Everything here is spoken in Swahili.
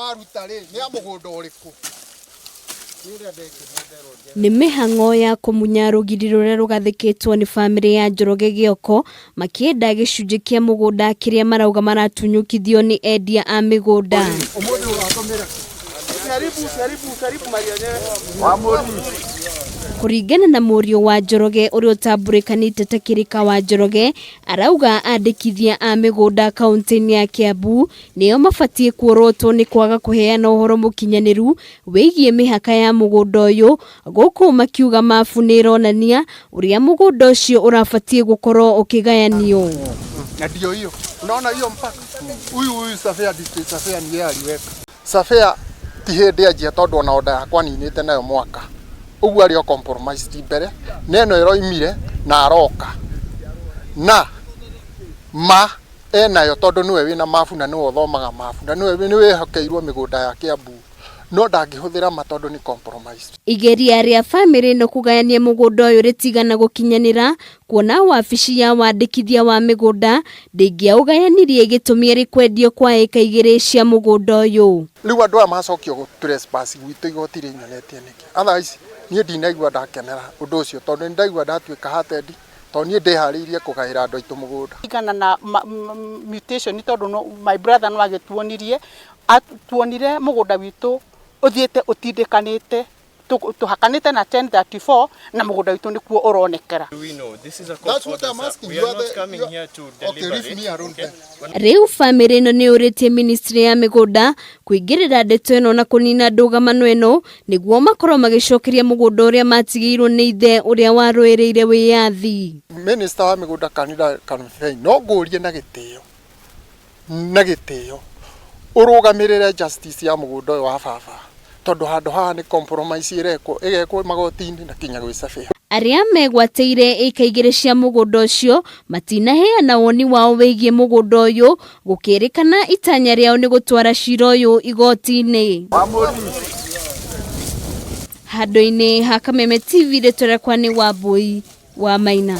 waruta ri ni amugunda uriku ni mihango ya kumunya rugiri ruria rugathikitwo ni family ya Njoroge Gioko makienda gicunji kia mugunda kiria marauga maratunyukithio ni endia a migunda. Kuringana na murio wa Njoroge uria utambulikanite ta kirika wa Njoroge arauga andikithia a migunda kaunti-ini ya Kiambu nio mabatie kuorotwo ni kwaga kuheana uhoro mukinyaniru wigie mihaka ya mugunda uyu guku makiuga mafu ni ronania uria mugunda ucio urabatie gukorwo ukigayanio. Na ndio hiyo unaona hiyo mpaka huyu Safia district Safia ni yeye aliweka Safia tihende ajia tondu ona oda yakwa ninite nayo mwaka ugu ari o compromise mbere neno iroimire na aroka na ma enayo tondu niwe wina mafu na niwe uthomaga mafu na niwe hokeirwo migunda ya Kiambu no ndangĩhũthĩra matondu ni compromise. Igeria ria family no kugayania mugunda uyu ritigana gukinyanira kuona wabici ya wandikithia wa migunda ndingiaugayanirie gitumi ri kwendio kwa eka igiri cia mugunda uyu. Riu andu amacokio go trespass gwitu igoti ri nyonetie niki otherwise nie ndinaigua ndakenera undu ucio tondu ndaigua ndatuika hatendi tondu nie ndihariirie kugaira andu aitu mugunda igana na mutation tondu no my brother no agituonirie atuonire mugunda witu uthiete utindikanite tuhakanite na 1034 na mugunda witu ni kuo uronekera. That's what I'm asking. You are not coming here to deliver. Riu family no ni uritie ministry ya migunda kuingirira ndeto eno na kunina NDUGAMANO eno niguo makorwo magicokeria mugunda uria matigirwo ni ithe uria waruiriire wiyathi. Minister wa migunda kanida campaign no ngurie na gitio urugamirire justice ya mugunda wa baba tondu handu haha ni compromise igekwo magoti-ini na kinya gwi Safia. Aria megwateire eka igiri cia mugunda ucio matinaheana woni wao wigie mugunda uyu gukirikana itanya riao ni gutwara cira uyu igoti-ini. Handu-ini ha Kameme TV retorekwa ni Wambui wa Maina.